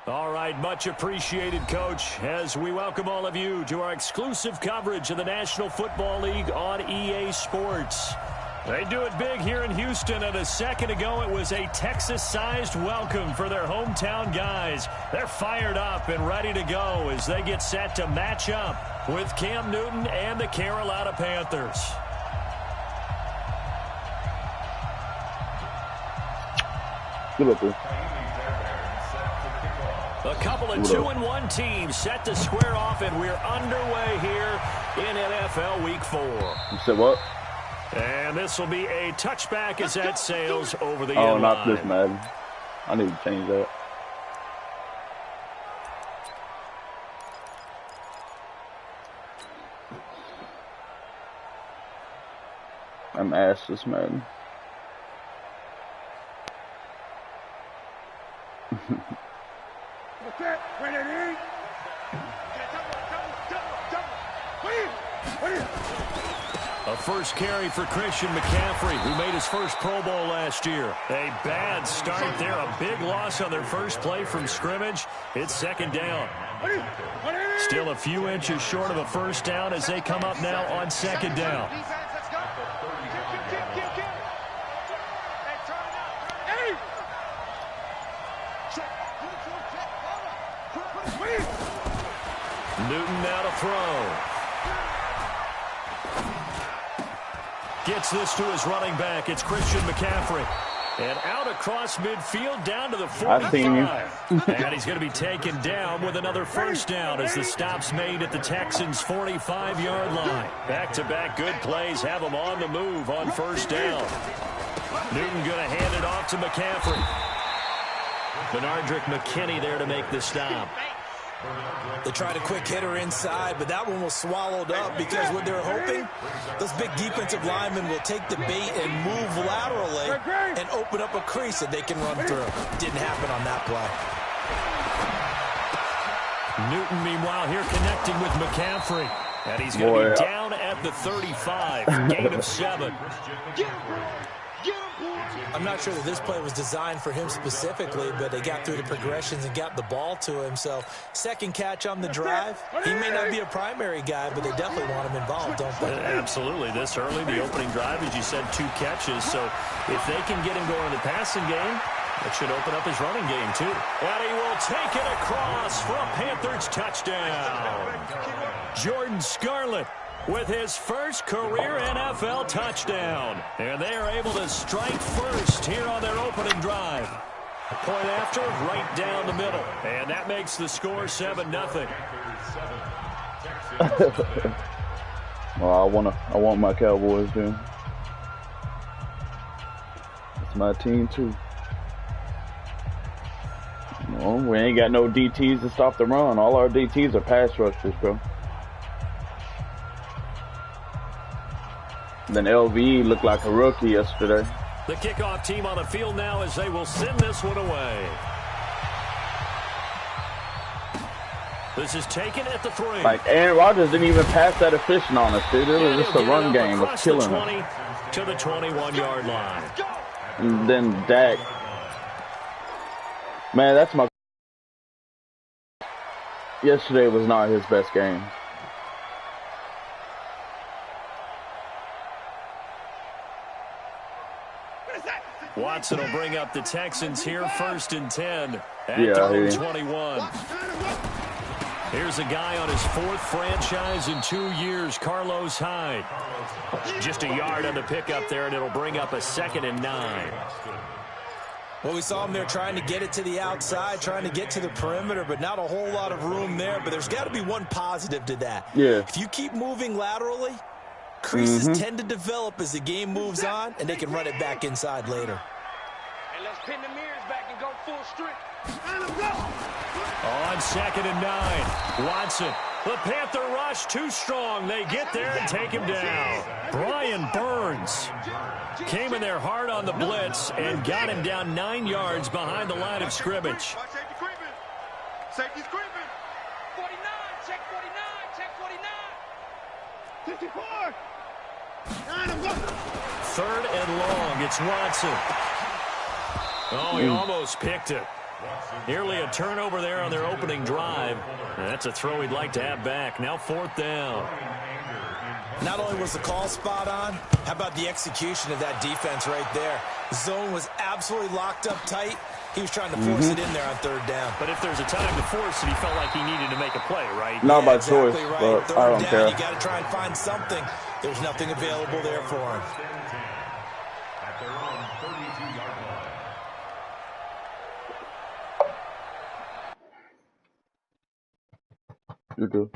All right, much appreciated, Coach, as we welcome all of you to our exclusive coverage of the National Football League on EA Sports. They do it big here in Houston, and a second ago it was a Texas-sized welcome for their hometown guys. They're fired up and ready to go as they get set to match up with Cam Newton and the Carolina Panthers. Good luck, dude. A couple of 2-1 teams set to square off, and we're underway here in NFL Week 4. You said what? And this will be a touchback as that sails over the end Oh, line. not this, Madden. I need to change that. I'm ass this Madden. A first carry for Christian McCaffrey, who made his first Pro Bowl last year. A bad start there, a big loss on their first play from scrimmage. It's second down. Still a few inches short of a first down as they come up now on second down. Newton now to throw. Gets this to his running back. It's Christian McCaffrey. And out across midfield down to the 45. I've seen you. And he's going to be taken down with another first down as the stop's made at the Texans' 45-yard line. Back-to-back good plays have them on the move on first down. Newton going to hand it off to McCaffrey. Benardrick McKinney there to make the stop. They tried a quick hitter inside, but that one was swallowed up because what they're hoping, those big defensive linemen will take the bait and move laterally and open up a crease that they can run through. Didn't happen on that play. Newton, meanwhile, here connecting with McCaffrey. And he's going to be down at the 35, gain of 7. I'm not sure that this play was designed for him specifically, but they got through the progressions and got the ball to him. So second catch on the drive. He may not be a primary guy, but they definitely want him involved, don't they? Absolutely. This early, the opening drive, as you said, 2 catches. So if they can get him going in the passing game, that should open up his running game, too. And he will take it across for a Panthers touchdown. Jordan Scarlett with his first career NFL touchdown. And they are able to strike first here on their opening drive. Point after, right down the middle. And that makes the score 7-0. Well, I want my Cowboys, dude. It's my team, too. Well, we ain't got no DTs to stop the run. All our DTs are pass rushers, bro. Then LVE looked like a rookie yesterday. The kickoff team on the field now as they will send this one away. This is taken at the 3. Like, Aaron Rodgers didn't even pass that efficient on us, dude. It was just a run game of killing us. To the 21-yard line. And then Dak. Man, that's my... Yesterday was not his best game. Watson will bring up the Texans here, 1st and 10 at their own 21. Here's a guy on his 4th franchise in 2 years, Carlos Hyde. Just a yard on the pickup there, and it'll bring up a 2nd and 9. Well, we saw him there trying to get it to the outside, trying to get to the perimeter, but not a whole lot of room there. But there's got to be one positive to that. Yeah. If you keep moving laterally, creases tend to develop as the game moves on, and they can run it back inside later. And let's pin the mirrors back and go full strength. On 2nd and 9, Watson. The Panther rush too strong. They get there and take him down. Brian Burns came in there hard on the blitz and got him down 9 yards behind the line of scrimmage. Safety's creeping. 49, check 49, check 49. 54. 3rd and long, it's Watson. Oh, he almost picked it. Nearly a turnover there on their opening drive. And that's a throw he'd like to have back. Now 4th down. Not only was the call spot on, how about the execution of that defense right there? The zone was absolutely locked up tight. He was trying to force it in there on 3rd down. But if there's a time to force it, he felt like he needed to make a play, right? Not by exactly choice, right. but I don't care. You got to try and find something. There's nothing available there for him. At their own 32-yard line. You're good.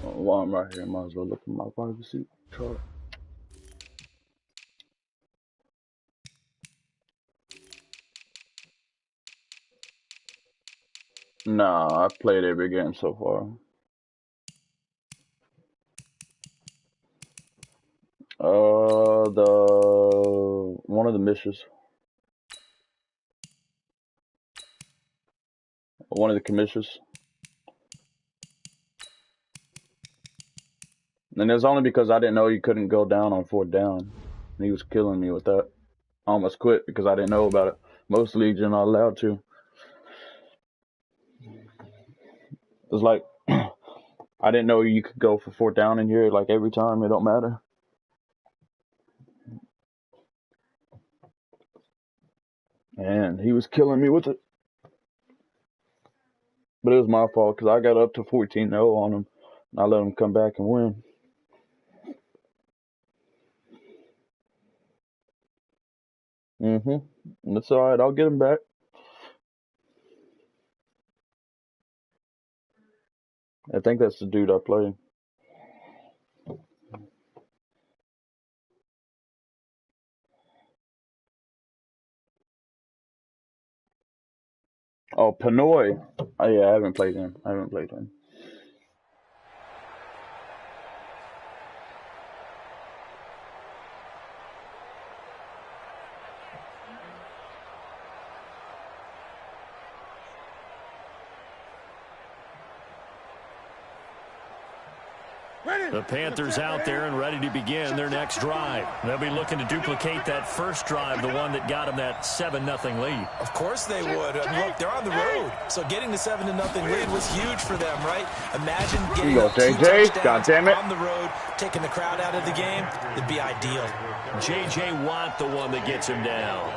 While I'm right here, I might as well look at my wide receiver chart. Nah, I've played every game so far. One of the missions. One of the commissions. And it was only because I didn't know you couldn't go down on 4th down. And he was killing me with that. I almost quit because I didn't know about it. Most leagues you're not allowed to. It's like, I didn't know you could go for 4th down in here, like every time. It don't matter. And he was killing me with it. But it was my fault because I got up to 14-0 on him. And I let him come back and win. That's all right. I'll get him back. I think that's the dude I played. Oh, Pinoy. Oh, yeah, I haven't played him. The Panthers out there and ready to begin their next drive. They'll be looking to duplicate that first drive, the one that got them that 7-0 lead. Of course they would. Look, they're on the road, so getting the 7-0 lead was huge for them, right? Imagine getting Here you go, JJ. God damn it. on the road, taking the crowd out of the game. It'd be ideal. J.J. Watt, the one that gets him down.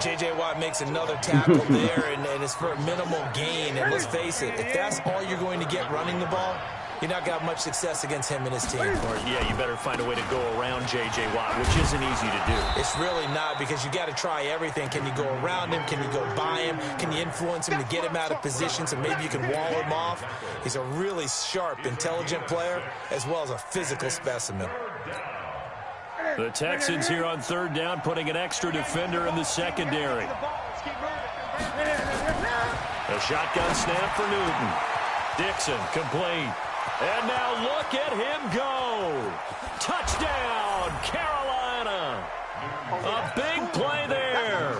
J.J. Watt makes another tackle there, and it's for a minimal gain. And let's face it, if that's all you're going to get running the ball, you're not got much success against him and his team. Or, yeah, you better find a way to go around J.J. Watt, which isn't easy to do. It's really not, because you got to try everything. Can you go around him? Can you go by him? Can you influence him to get him out of position so maybe you can wall him off? He's a really sharp, intelligent player, as well as a physical specimen. The Texans here on 3rd down, putting an extra defender in the secondary. A shotgun snap for Newton. Dixon complete. And now look at him go. Touchdown, Carolina. A big play there.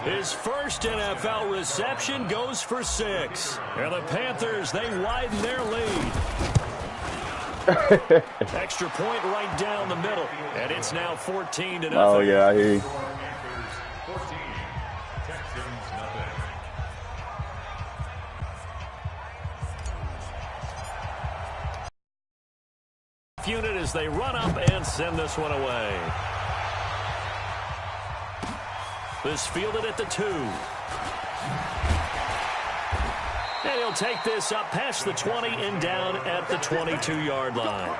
His first NFL reception goes for 6. And the Panthers, they widen their lead. Extra point right down the middle. And it's now 14-0. Oh, yeah, I hear you. 14, Texans nothing. Unit as they run up and send this one away. This fielded at the 2. And he'll take this up past the 20 and down at the 22-yard line.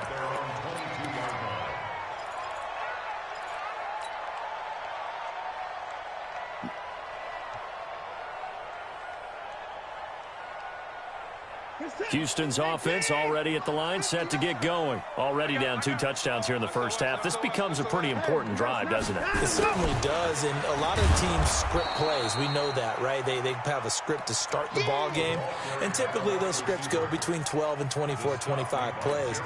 Houston's offense already at the line, set to get going. Already down 2 touchdowns here in the first half. This becomes a pretty important drive, doesn't it? It certainly does, and a lot of teams script plays. We know that, right? They have a script to start the ball game, and typically those scripts go between 12 and 24, 25 plays.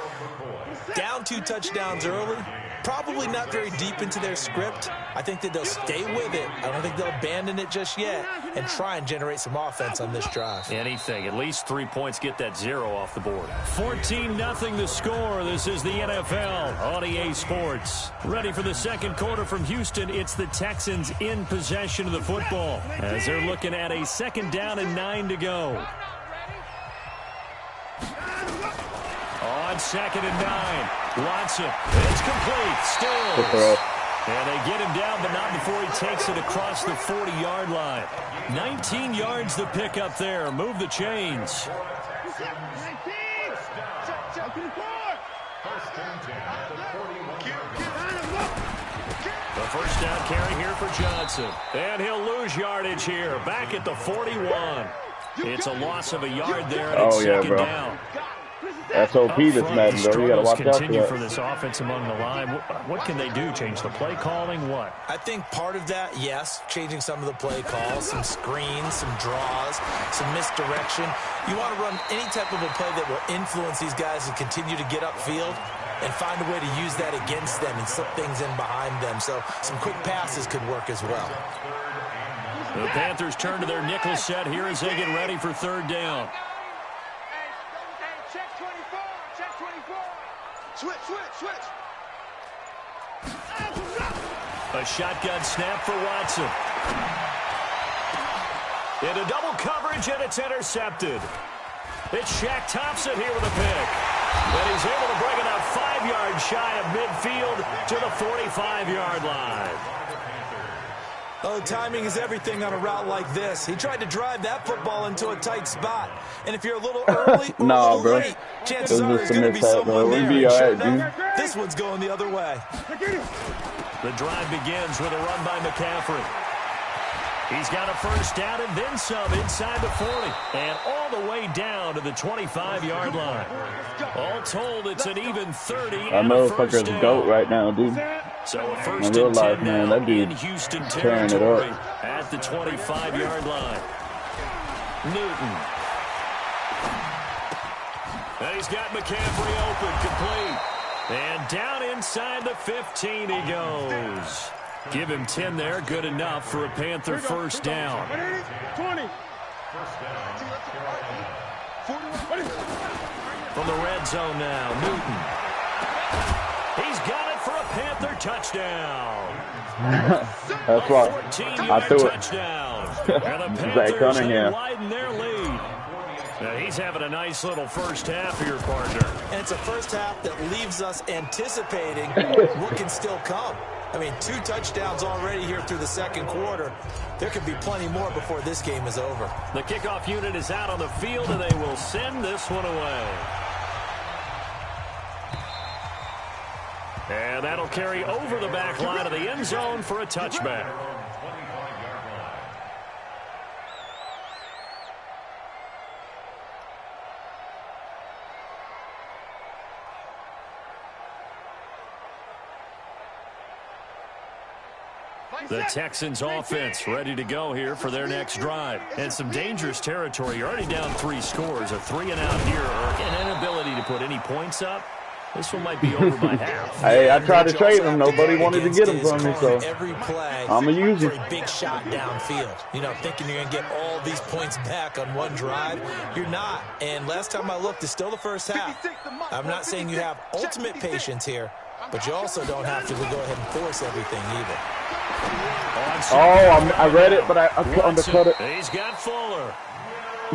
Down 2 touchdowns early, probably not very deep into their script. I think that they'll stay with it. I don't think they'll abandon it just yet and try and generate some offense on this drive. Anything. At least 3 points get that 0 off the board. 14-0 the score. This is the NFL on EA Sports. Ready for the second quarter from Houston. It's the Texans in possession of the football as they're looking at a 2nd down and 9 to go. On 2nd and 9, Watson. It's complete. Stills. And they get him down, but not before he takes it across the 40-yard line. 19 yards to pick up there. Move the chains. The first down carry here for Johnson. And he'll lose yardage here. Back at the 41. It's a loss of a yard there, and it's 2nd down. SOP this Madden, though. You got to watch out for that. For this offense among the line. What can they do? Change the play calling? What? I think part of that, yes, changing some of the play calls, some screens, some draws, some misdirection. You want to run any type of a play that will influence these guys to continue to get upfield and find a way to use that against them and slip things in behind them. So some quick passes could work as well. The Panthers turn to their nickel set here as they get ready for 3rd down. Switch. A shotgun snap for Watson. Into double coverage, and it's intercepted. It's Shaq Thompson here with a pick. And he's able to bring it up 5 yards shy of midfield to the 45-yard line. Oh, timing is everything on a route like this. He tried to drive that football into a tight spot. And if you're a little early or a little late, chances are there's going to be someone there. Sure enough, this one's going the other way. The drive begins with a run by McCaffrey. He's got a first down and then some inside the 40. And all the way down to the 25-yard line. All told, it's an even 30 and a first down. GOAT right now, dude. So a first and 10 now in Houston territory at the 25-yard line. Newton. And he's got McCaffrey open, complete. And down inside the 15 he goes. Give him 10 there, good enough for a Panther first down. 20. From the red zone now, Newton. He's got it for a Panther touchdown. That's why I threw it. Touchdown. And the Panthers widen their lead. Now he's having a nice little first half here, partner. And it's a first half that leaves us anticipating what can still come. I mean, 2 touchdowns already here through the second quarter. There could be plenty more before this game is over. The kickoff unit is out on the field, and they will send this one away. And that'll carry over the back line of the end zone for a touchback. The Texans offense ready to go here for their next drive. And some dangerous territory. You're already down 3 scores. A 3-and-out here, or an inability to put any points up. This one might be over by half. Hey, I tried to trade him. Nobody wanted to get him from me, so every play I'm going to use it. For a big shot downfield. You know, thinking you're going to get all these points back on one drive. You're not. And last time I looked, it's still the first half. I'm not saying you have ultimate patience here, but you also don't have to go ahead and force everything either. Oh, I read it, but I undercut it. He's got Fuller.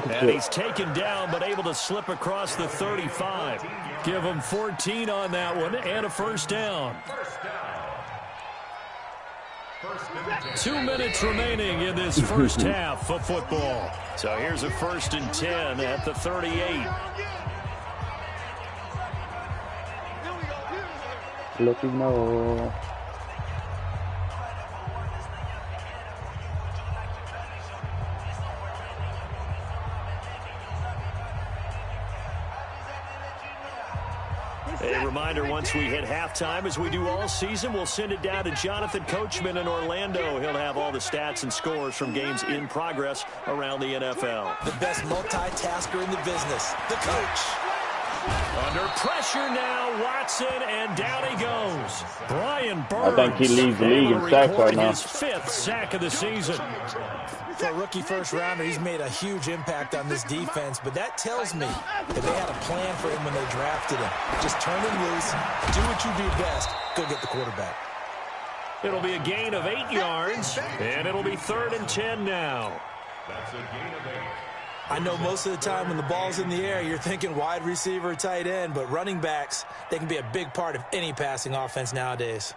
And he's taken down, but able to slip across the 35. Give him 14 on that one, and a first down. 2 minutes remaining in this first half of football. So here's a 1st and 10 at the 38. Let you know. A reminder, once we hit halftime, as we do all season, we'll send it down to Jonathan Coachman in Orlando. He'll have all the stats and scores from games in progress around the NFL. The best multitasker in the business, the coach. Under pressure now, Watson, and down he goes. Brian Burns. I think he leads the league in sacks right now. His 5th sack of the season. For a rookie first-rounder, he's made a huge impact on this defense, but that tells me that they had a plan for him when they drafted him. Just turn him loose, do what you do best, go get the quarterback. It'll be a gain of 8 yards, and it'll be 3rd and 10 now. That's a gain of 8. I know most of the time when the ball's in the air, you're thinking wide receiver, tight end, but running backs, they can be a big part of any passing offense nowadays.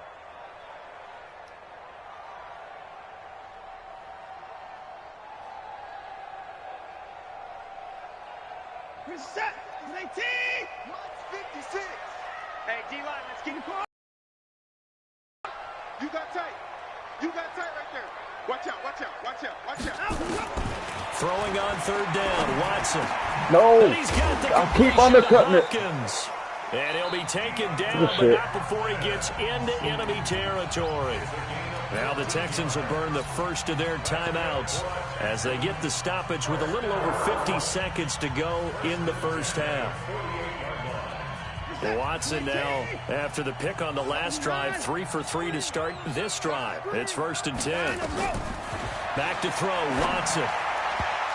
Set. 19. 56. Hey, D-line, let's keep it going. You got tight. You got tight right there. Watch out, watch out, watch out, watch out. Throwing on 3rd down, Watson. No, And he's got the I'll keep completion to undercutting it. Hopkins. And he'll be taken down, but shit. not before he gets into enemy territory. Now the Texans will burn the first of their timeouts as they get the stoppage with a little over 50 seconds to go in the first half. Watson now, after the pick on the last drive, 3 for 3 to start this drive. It's 1st and 10. Back to throw, Watson.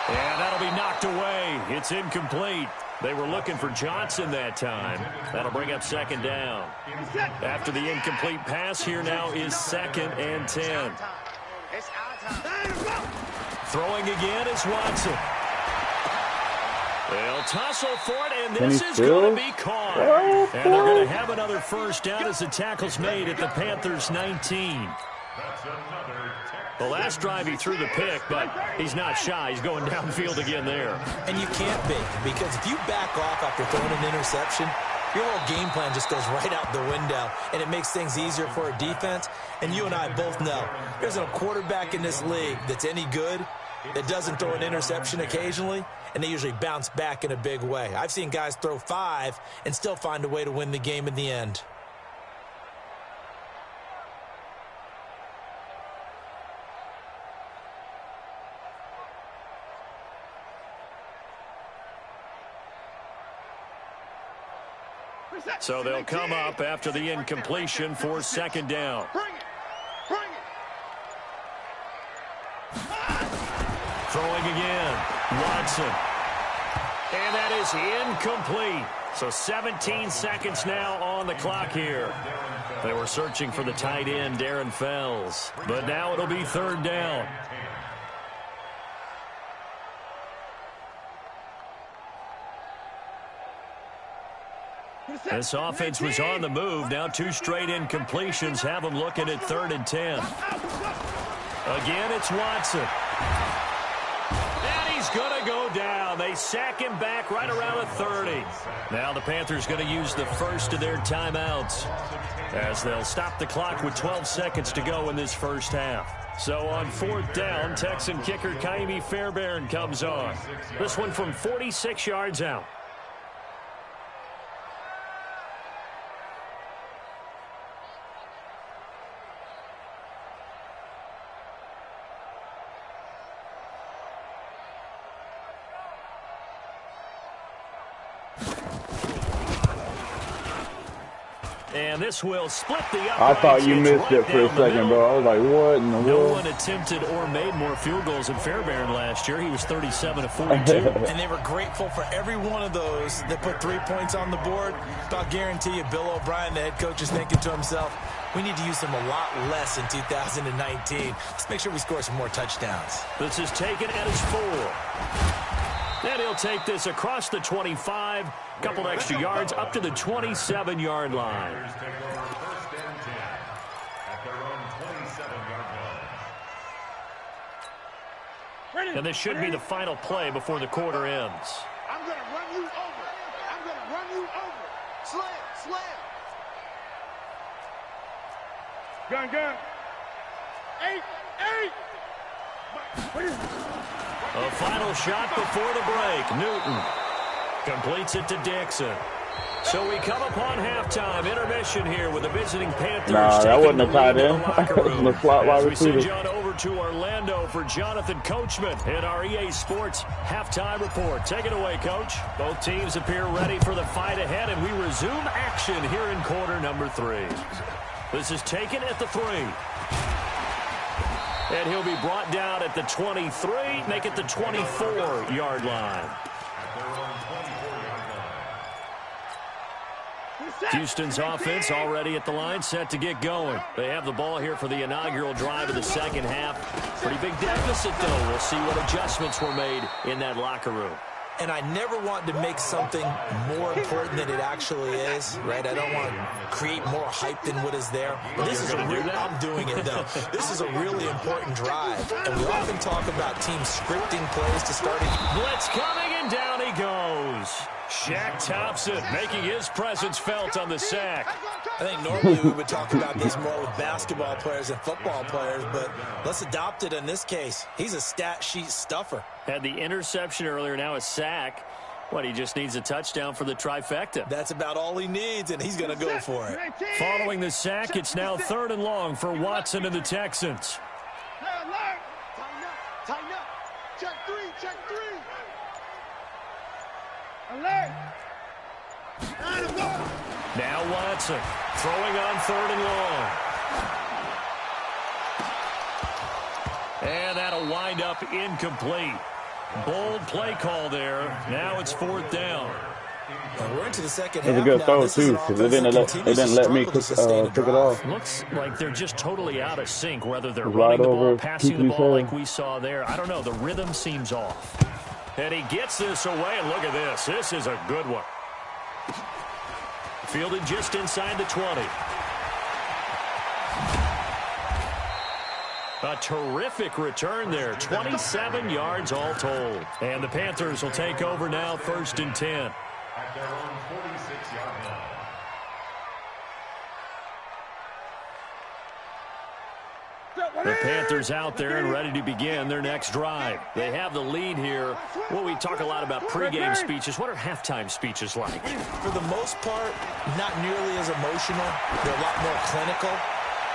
And that'll be knocked away. It's incomplete. They were looking for Johnson that time. That'll bring up 2nd down. After the incomplete pass, here now is 2nd and 10. Throwing again is Watson. They'll tussle for it, and this is going to be caught. And they're going to have another first down as the tackle's made at the Panthers' 19. The last drive he threw the pick, but he's not shy. He's going downfield again there. And you can't be, because if you back off after throwing an interception, your whole game plan just goes right out the window, and it makes things easier for a defense. And you and I both know there's no quarterback in this league that's any good that doesn't throw an interception occasionally, and they usually bounce back in a big way. I've seen guys throw 5 and still find a way to win the game in the end. So they'll come up after the incompletion for 2nd down. Throwing again, Watson. And that is incomplete. So 17 seconds now on the clock here. They were searching for the tight end, Darren Fells. But now it'll be 3rd down. This offense was on the move. Now 2 straight incompletions have them looking at 3rd and 10. Again, it's Watson. And he's going to go down. They sack him back right around the 30. Now the Panthers going to use the first of their timeouts as they'll stop the clock with 12 seconds to go in this first half. So on 4th down, Texan kicker Kaimi Fairbairn comes on. This one from 46 yards out. And this will split the uprights. I thought you missed it for a second, bro. I was like, what in the No world? one attempted or made more field goals than Fairbairn last year. He was 37 of 42. And they were grateful for every one of those that put 3 points on the board. I'll guarantee you Bill O'Brien, the head coach, is thinking to himself, we need to use them a lot less in 2019. Let's make sure we score some more touchdowns. This is taken at his 4. And he'll take this across the 25, couple extra yards up to the 27-yard line. And this should be the final play before the quarter ends. I'm going to run you over. I'm going to run you over. Slam, slam. Gun, gun. 8, 8. A final shot before the break. Newton completes it to Dixon. So we come upon halftime intermission here with the visiting Panthers. Nah, that wasn't a tight end. That was a slot wide receiver. As we send you on over to Orlando for Jonathan Coachman in our EA Sports halftime report. Take it away, Coach. Both teams appear ready for the fight ahead, and we resume action here in quarter number 3. This is taken at the 3. And he'll be brought down at the 23, make it the 24-yard line. Houston's offense already at the line, set to get going. They have the ball here for the inaugural drive of the second half. Pretty big deficit, though. We'll see what adjustments were made in that locker room. And I never want to make something more important than it actually is, right? I don't want to create more hype than what is there. But this is I'm doing it, though. This is a really important drive. And we often talk about teams scripting plays to start a blitz coming, and down he goes. Shaq Thompson making his presence felt on the sack. I think normally we would talk about this more with basketball players and football players, but let's adopt it in this case. He's a stat sheet stuffer. Had the interception earlier, now a sack. What, he just needs a touchdown for the trifecta. That's about all he needs, and he's going to go for it. Following the sack, it's now 3rd and long for Watson and the Texans. Tighten up. Tighten up. Check 3. Check 3. Alert. Now Watson throwing on 3rd and long. And that'll wind up incomplete. Bold play call there. Now it's 4th down. And we're into the second half. It was a good throw, too, because they didn't let me took it off. Looks like they're just totally out of sync, whether they're running the ball, passing the ball like we saw there. I don't know. The rhythm seems off. And he gets this away, and look at this. This is a good one. Fielded just inside the 20. A terrific return there. 27 yards all told. And the Panthers will take over now, 1st and 10. At their own 46-yard line. The Panthers out there and ready to begin their next drive. They have the lead here. Well, we talk a lot about pregame speeches. What are halftime speeches like? For the most part, not nearly as emotional. They're a lot more clinical.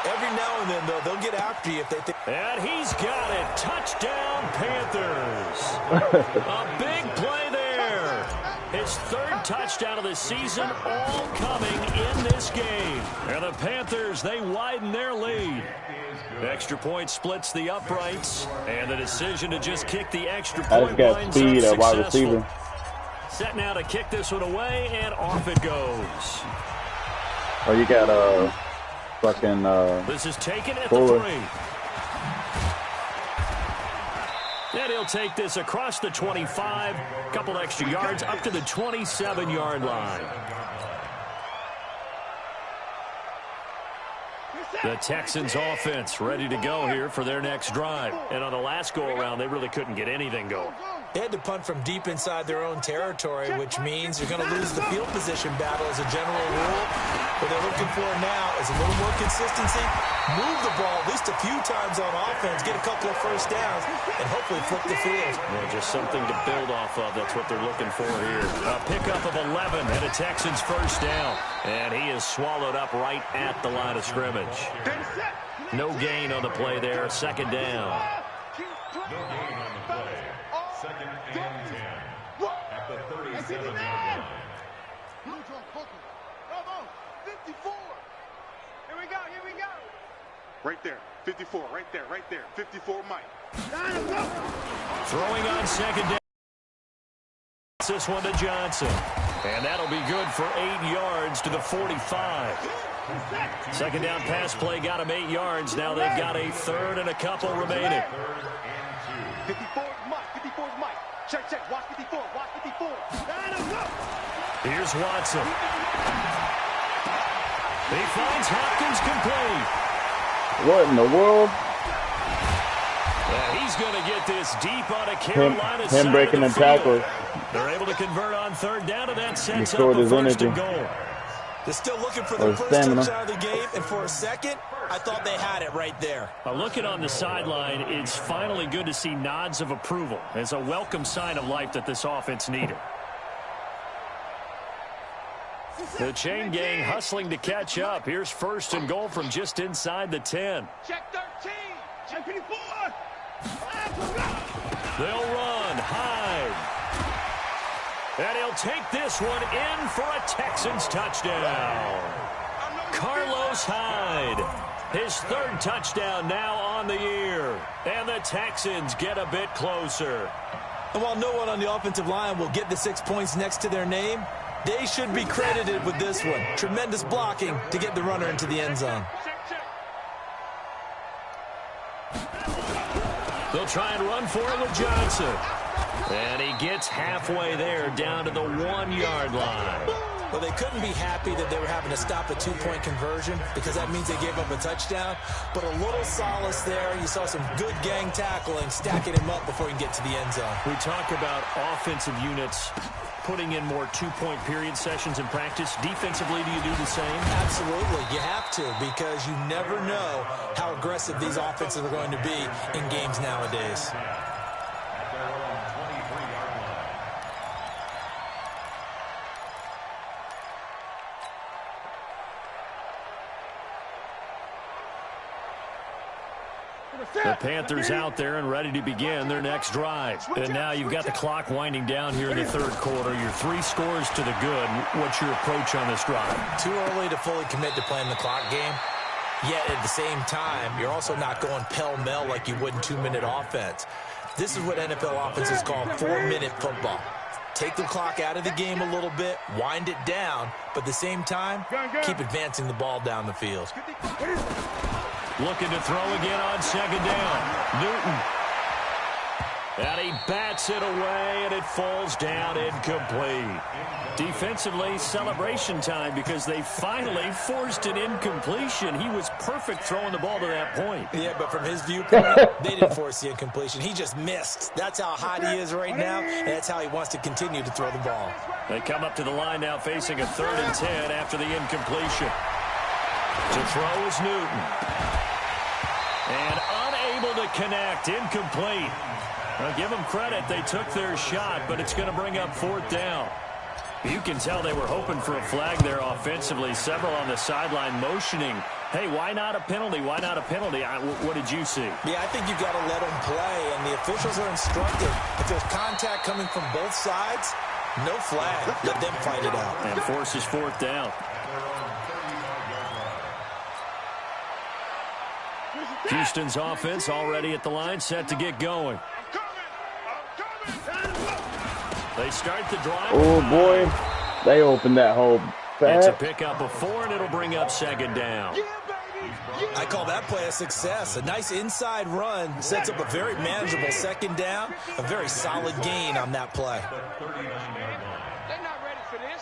Every now and then, though, they'll get after you if they think. And he's got it. Touchdown, Panthers. A big play there. His 3rd touchdown of the season, all coming in this game. And the Panthers, they widen their lead. Extra point splits the uprights, and the decision to just kick the extra point winds up successful. Set now to kick this one away, and off it goes. Oh, you got fucking this is taken at Fuller. The 3. And he'll take this across the 25, couple extra yards up to the 27-yard line. The Texans offense ready to go here for their next drive. And on the last go-around, they really couldn't get anything going. They had to punt from deep inside their own territory, which means you're going to lose the field position battle as a general rule. What they're looking for now is a little more consistency, move the ball at least a few times on offense, get a couple of first downs, and hopefully flip the field. Yeah, just something to build off of. That's what they're looking for here. A pickup of 11 and a Texans first down. And he is swallowed up right at the line of scrimmage. No gain on the play there. 2nd down. No gain on the play. 2nd and 10. At the 37-yard line. 54. Here we go. Here we go. Right there. 54. Right there. Right there. 54, Mike. Throwing on 2nd down. This one to Johnson. And that'll be good for 8 yards to the 45. 2nd down pass play got him 8 yards. Now they've got a 3rd and a couple remaining. 54 Mike. 54 Mike. Check, check. Watch 54. Watch 54. Here's Watson. He finds Hopkins complete. What in the world? And he's going to get this deep on a Carolina side him breaking of the the tackle. They're able to convert on 3rd down, and that sets up Restored the his 1st and energy. goal. They're still looking for the first touchdown of the game, and for a second, I thought they had it right there. Looking on the sideline, it's finally good to see nods of approval. It's a welcome sign of life that this offense needed. The chain gang hustling to catch up. Here's 1st and goal from just inside the 10. Check 13. They'll run. Hyde. And he'll take this one in for a Texans touchdown. Carlos Hyde. His third touchdown now on the year. And the Texans get a bit closer. And while no one on the offensive line will get the 6 points next to their name, they should be credited with this one. Tremendous blocking to get the runner into the end zone. They'll try and run for it with Johnson. And he gets halfway there down to the 1-yard line. Well, they couldn't be happy that they were having to stop a 2-point conversion because that means they gave up a touchdown. But a little solace there. You saw some good gang tackling, stacking him up before he can get to the end zone. We talk about offensive units putting in more 2-point period sessions in practice. Defensively, do you do the same? Absolutely. You have to because you never know how aggressive these offenses are going to be in games nowadays. The Panthers out there and ready to begin their next drive. And now you've got the clock winding down here in the third quarter. Your 3 scores to the good. What's your approach on this drive? Too early to fully commit to playing the clock game. Yet at the same time, you're also not going pell-mell like you would in 2-minute offense. This is what NFL offenses call 4-minute football. Take the clock out of the game a little bit, wind it down, but at the same time, keep advancing the ball down the field. Looking to throw again on second down. Newton. And he bats it away, and it falls down incomplete. Defensively, celebration time because they finally forced an incompletion. He was perfect throwing the ball to that point. Yeah, but from his viewpoint, they didn't force the incompletion. He just missed. That's how hot he is right now, and that's how he wants to continue to throw the ball. They come up to the line now facing a 3rd and 10 after the incompletion. To throw is Newton. And unable to connect, incomplete. Now, give them credit, they took their shot, but it's going to bring up 4th down. You can tell they were hoping for a flag there offensively. Several on the sideline motioning, hey, why not a penalty? Why not a penalty? What did you see? Yeah, I think you've got to let them play, and the officials are instructed. If there's contact coming from both sides, no flag. Let them fight it out. And forces 4th down. Houston's offense already at the line, set to get going. They start the drive. Oh, boy. They opened that hole fast. It's a pickup of 4, and it'll bring up 2nd down. I call that play a success. A nice inside run sets up a very manageable 2nd down. A very solid gain on that play. They're not ready for this.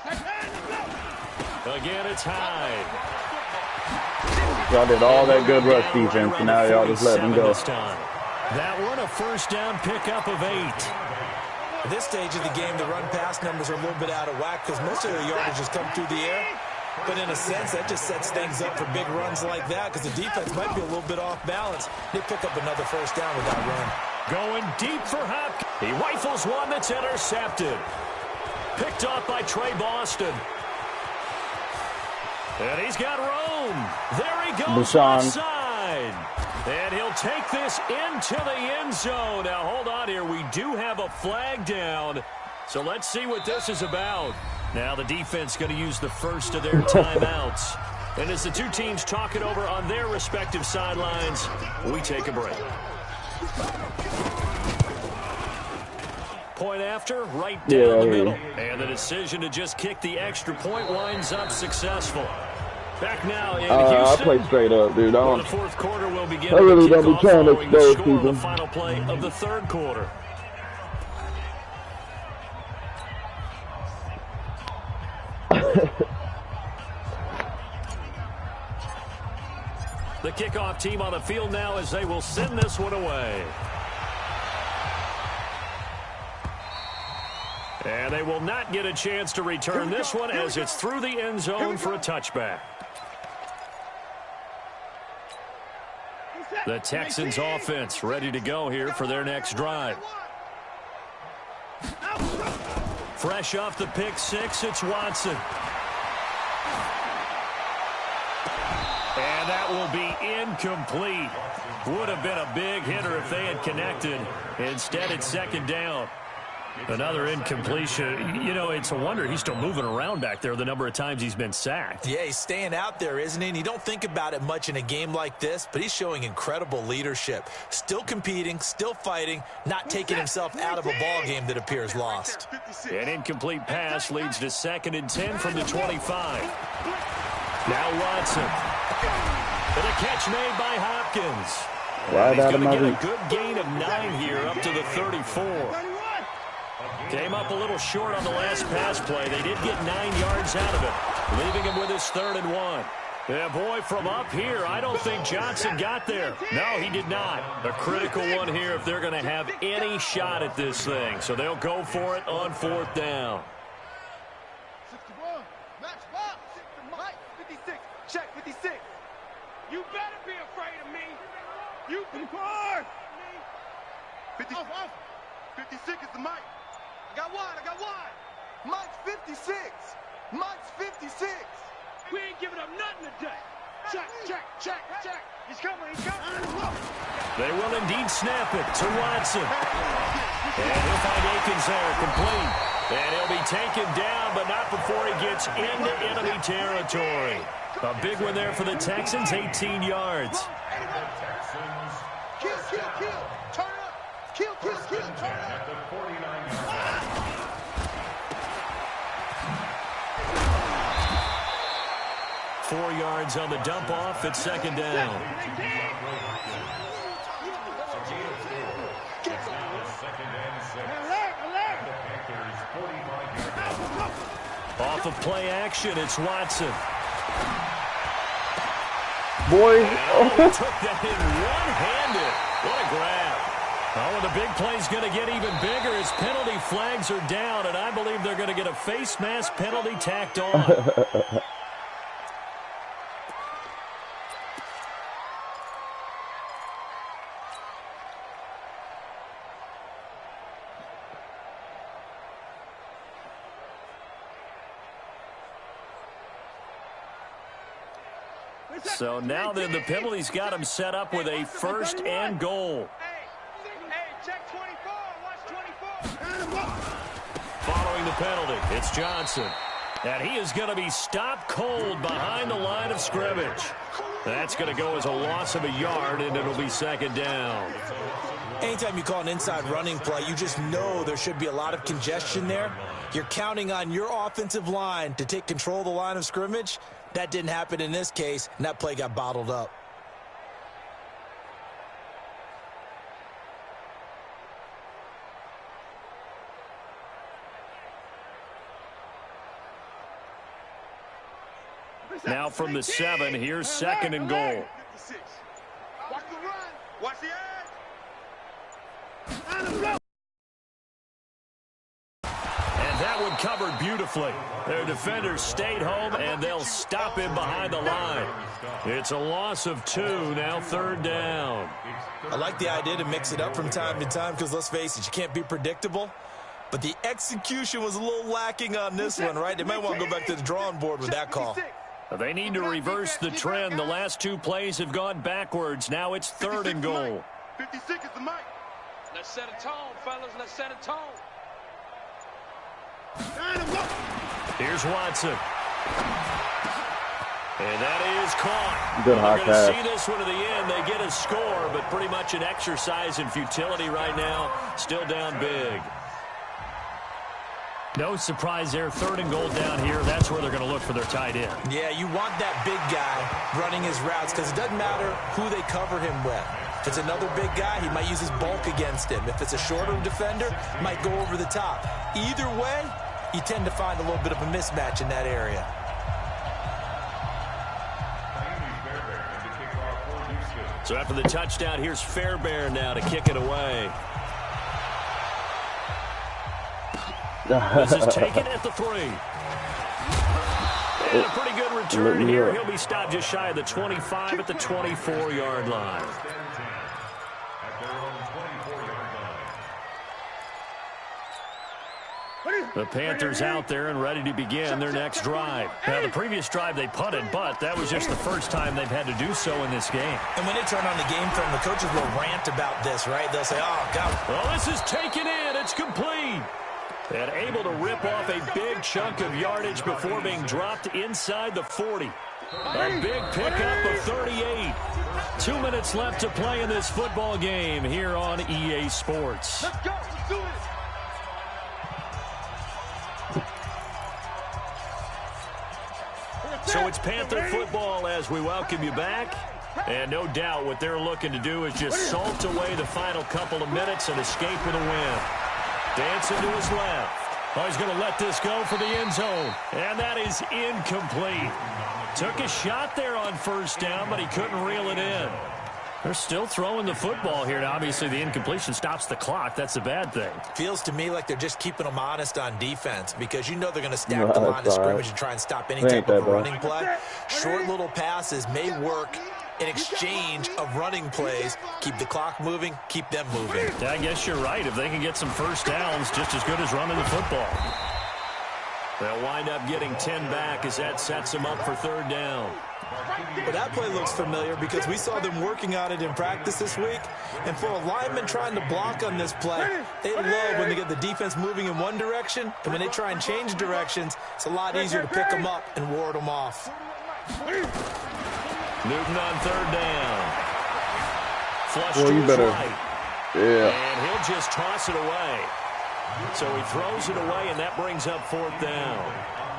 Again, it's Hyde. Y'all did all that good rush defense, and now y'all just let them go. That one, a 1st down pickup of 8. At this stage of the game, the run-pass numbers are a little bit out of whack because most of the yardage has come through the air. But in a sense, that just sets things up for big runs like that because the defense might be a little bit off balance. They pick up another 1st down with that run. Going deep for Hopkins. He rifles one that's intercepted. Picked off by Trey Boston. And he's got room. There he goes offside. And he'll take this into the end zone. Now, hold on here. We do have a flag down. So let's see what this is about. Now the defense going to use the first of their timeouts. And as the two teams talk it over on their respective sidelines, we take a break. Point after, right down the middle. And the decision to just kick the extra point winds up successful. Back now in Houston. I play straight up, dude. The fourth quarter will begin. I really don't be trying to expose people. The final play of the third quarter. The kickoff team on the field now as they will send this one away. And they will not get a chance to return this one as it's through the end zone for a touchback. The Texans offense ready to go here for their next drive. Fresh off the pick six, it's Watson. And that will be incomplete. Would have been a big hitter if they had connected. Instead, it's second down. Another incompletion. You know, it's a wonder he's still moving around back there the number of times he's been sacked. Yeah, he's staying out there, isn't he? And you don't think about it much in a game like this, but he's showing incredible leadership. Still competing, still fighting, not taking himself out of a ball game that appears lost. An incomplete pass leads to 2nd and 10 from the 25. Now Watson. And a catch made by Hopkins. Right He's out of going to my get a good gain of 9 here up to the 34. Came up a little short on the last pass play. They did get 9 yards out of it, leaving him with his 3rd and 1. Yeah, boy, from up here, I don't think Johnson got there. No, he did not. A critical one here if they're going to have any shot at this thing. So they'll go for it on 4th down. 61. Match box. Mike, 56. Check 56. You better be afraid of me. You can guard. 56 is the mic. I got one. Mike's 56. Mike's 56. We ain't giving up nothing today. Check. He's coming. They will indeed snap it to Watson. And he'll find Akins there, complete. And he'll be taken down, but not before he gets into enemy territory. A big one there for the Texans, 18 yards. Kill. Turn up. Kill. Turn up. 4 yards on the dump off at 2nd down. Off of play action, it's Watson. Boy. Oh, took that in one-handed. What a grab. Oh, and the big play's going to get even bigger as penalty flags are down, and I believe they're going to get a face mask penalty tacked on. So now then the penalty's got him set up with a 1st and goal. Hey, check 24. Watch 24. Following the penalty, it's Johnson. And he is going to be stopped cold behind the line of scrimmage. That's going to go as a loss of a yard, and it'll be 2nd down. Anytime you call an inside running play, you just know there should be a lot of congestion there. You're counting on your offensive line to take control of the line of scrimmage. That didn't happen in this case, and that play got bottled up. Now from the 7, here's 2nd and goal. Watch the run. Watch the edge. And that one covered beautifully. Their defenders stayed home, and they'll stop him behind the line. It's a loss of 2, now 3rd down. I like the idea to mix it up from time to time because, let's face it, you can't be predictable. But the execution was a little lacking on this one, right? They might want to go back to the drawing board with that call. They need to reverse the trend. The last 2 plays have gone backwards. Now it's 3rd and goal. 56 is the mic. Let's set a tone, fellas. Let's set a tone. Here's Watson. And that is caught. Good They're hot going pass. to see this one to the end. They get a score, but pretty much an exercise in futility right now. Still down big. No surprise there. 3rd and goal down here. That's where they're going to look for their tight end. Yeah, you want that big guy running his routes because it doesn't matter who they cover him with. If it's another big guy, he might use his bulk against him. If it's a shorter defender, he might go over the top. Either way, you tend to find a little bit of a mismatch in that area. So after the touchdown, here's Fairbairn now to kick it away. This is taken at the 3. And a pretty good return here. He'll be stopped just shy of the 25 at the 24-yard line. The Panthers out there and ready to begin their next drive. Now, the previous drive they punted, but that was just the first time they've had to do so in this game. And when they turn on the game film, the coaches will rant about this, right? They'll say, oh, God. Well, this is taken in. It's complete. And able to rip off a big chunk of yardage before being dropped inside the 40. A big pickup of 38. 2 minutes left to play in this football game here on EA Sports. Let's go. Let's do it. So it's Panther football as we welcome you back. And no doubt what they're looking to do is just salt away the final couple of minutes and escape with a win. Dancing to his left. Oh, he's going to let this go for the end zone. And that is incomplete. Took a shot there on first down, but he couldn't reel it in. They're still throwing the football here. Now, obviously, the incompletion stops the clock. That's a bad thing. Feels to me like they're just keeping them honest on defense because you know they're going to stack the line of scrimmage and try and stop any type of running play. Short little passes may work in exchange of running plays. Keep the clock moving, keep them moving. I guess you're right. If they can get some first downs, just as good as running the football. They'll wind up getting 10 back as that sets them up for third down. Well, that play looks familiar because we saw them working on it in practice this week. And for a lineman trying to block on this play, they love when they get the defense moving in one direction. And when they try and change directions, it's a lot easier to pick them up and ward them off. Newton on third down. Flush well, to you his better. right. Yeah. And he'll just toss it away. So he throws it away, and that brings up fourth down.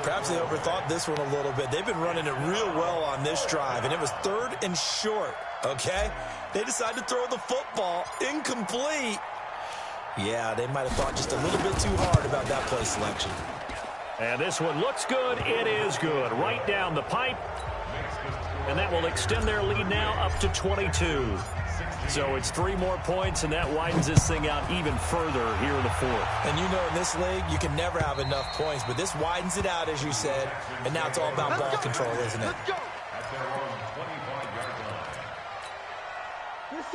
Perhaps they overthought this one a little bit. They've been running it real well on this drive, and it was third and short, okay? They decided to throw the football incomplete. Yeah, they might have thought just a little bit too hard about that play selection. And this one looks good. It is good. Right down the pipe. And that will extend their lead now up to 22. So it's 3 more points, and that widens this thing out even further here in the fourth. And you know in this league, you can never have enough points, but this widens it out, as you said, and now it's all about ball control, isn't it?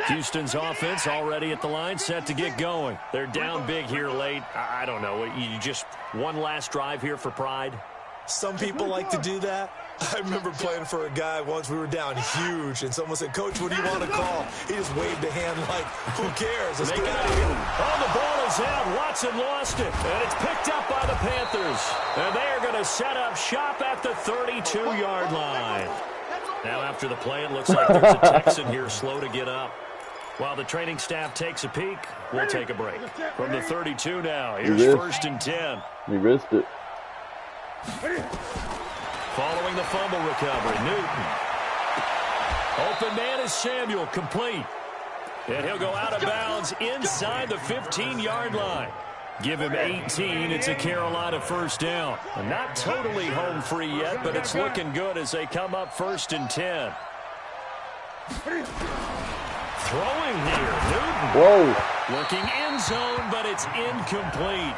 Houston's offense already at the line, set to get going. They're down big here late. I don't know. You just one last drive here for pride? Some people like to do that. I remember playing for a guy once. We were down huge, and someone said, "Coach, what do you want to call?" He just waved a hand like, who cares? Let's get out of here. Oh, the ball is out. Watson lost it, and it's picked up by the Panthers. And they are going to set up shop at the 32-yard line. Now after the play, it looks like there's a Texan here slow to get up. While the training staff takes a peek, we'll take a break. From the 32 now, here's first and 10. He risked it. Following the fumble recovery, Newton. Open man is Samuel, complete. And he'll go out of bounds inside the 15-yard line. Give him 18. It's a Carolina first down. And not totally home free yet, but it's looking good as they come up first and 10. Throwing here, Newton. Whoa. Looking end zone, but it's incomplete.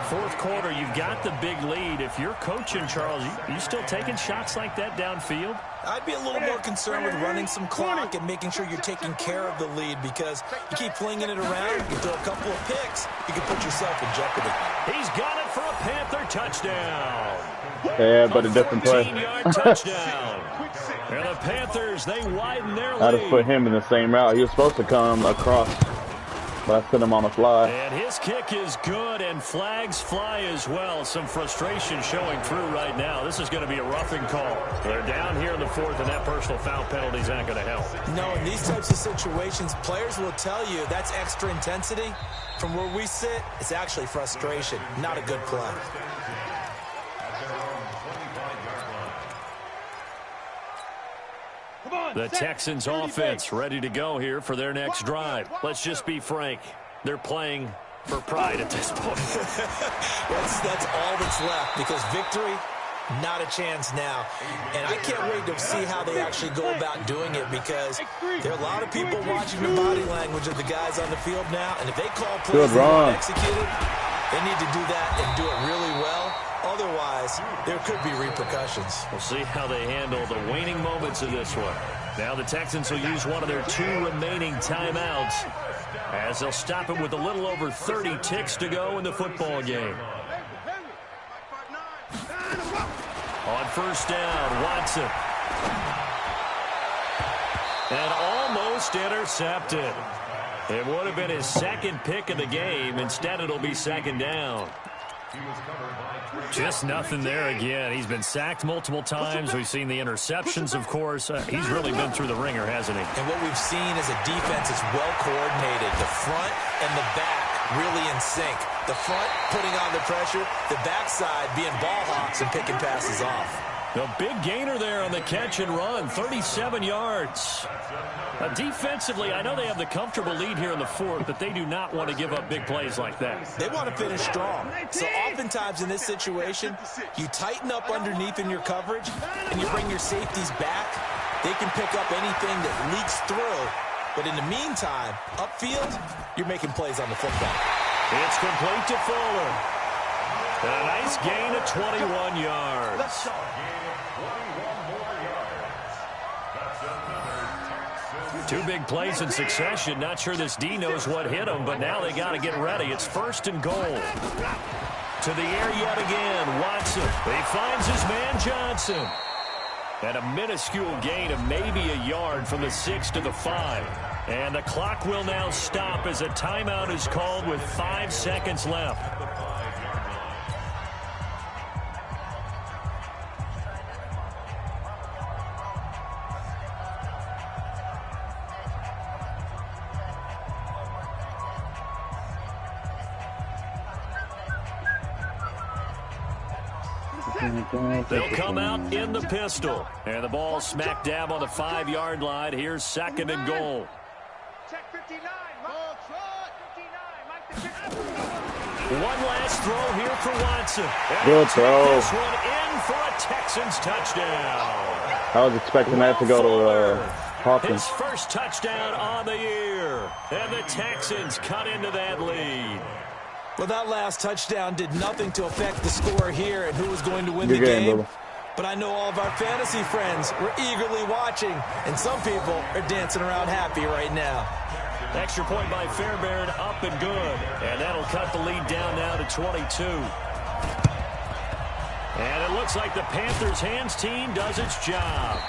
Fourth quarter, you've got the big lead. If you're coaching, Charles, you still taking shots like that downfield? I'd be a little more concerned with running some clock and making sure you're taking care of the lead because you keep flinging it around, you throw a couple of picks, you can put yourself in jeopardy. He's got it for a Panther touchdown. Yeah, but a different play. 14-yard touchdown. And the Panthers, they widen their lead. I just put him in the same route. He was supposed to come across, but I put him on the fly. And his kick is good, and flags fly as well. Some frustration showing through right now. This is going to be a roughing call. They're down here in the fourth, and that personal foul penalty is not going to help. No, in these types of situations, players will tell you that's extra intensity. From where we sit, it's actually frustration, not a good play. The Texans offense ready to go here for their next drive. Let's just be frank. They're playing for pride at this point. That's all that's left because victory, not a chance now. And I can't wait to see how they actually go about doing it because there are a lot of people watching the body language of the guys on the field now. And if they call plays that aren't executed, they need to do that and do it really well. Otherwise, there could be repercussions. We'll see how they handle the waning moments of this one. Now the Texans will use one of their 2 remaining timeouts as they'll stop it with a little over 30 ticks to go in the football game. On first down, Watson. And almost intercepted. It would have been his second pick of the game. Instead, it'll be second down. Just nothing there again. He's been sacked multiple times. We've seen the interceptions, of course. He's really been through the ringer, hasn't he? And what we've seen is a defense that's well coordinated. The front and the back really in sync. The front putting on the pressure, the backside being ball hawks and picking passes off. A big gainer there on the catch and run, 37 yards. Defensively, I know they have the comfortable lead here in the fourth, but they do not want to give up big plays like that. They want to finish strong. So oftentimes in this situation, you tighten up underneath in your coverage, and you bring your safeties back. They can pick up anything that leaks through. But in the meantime, upfield, you're making plays on the football. It's complete to Fuller. A nice gain of 21 yards. Two big plays in succession. Not sure this D knows what hit him, but now they got to get ready. It's first and goal. To the air yet again. Watson. He finds his man Johnson. And a minuscule gain of maybe a yard from the 6 to the 5. And the clock will now stop as a timeout is called with 5 seconds left. They'll come out in the pistol. And the ball smack dab on the 5-yard line. Here's second and goal. Check 59. Ball trot. 59. One last throw here for Watson. And Good throw. This one in for a Texans touchdown. I was expecting that to go to Hopkins. His first touchdown on the year. And the Texans cut into that lead. Well, that last touchdown did nothing to affect the score here and who was going to win Good the game, game. But I know all of our fantasy friends were eagerly watching, and some people are dancing around happy right now. Extra point by Fairbairn, up and good. And that'll cut the lead down now to 22. And it looks like the Panthers' hands team does its job.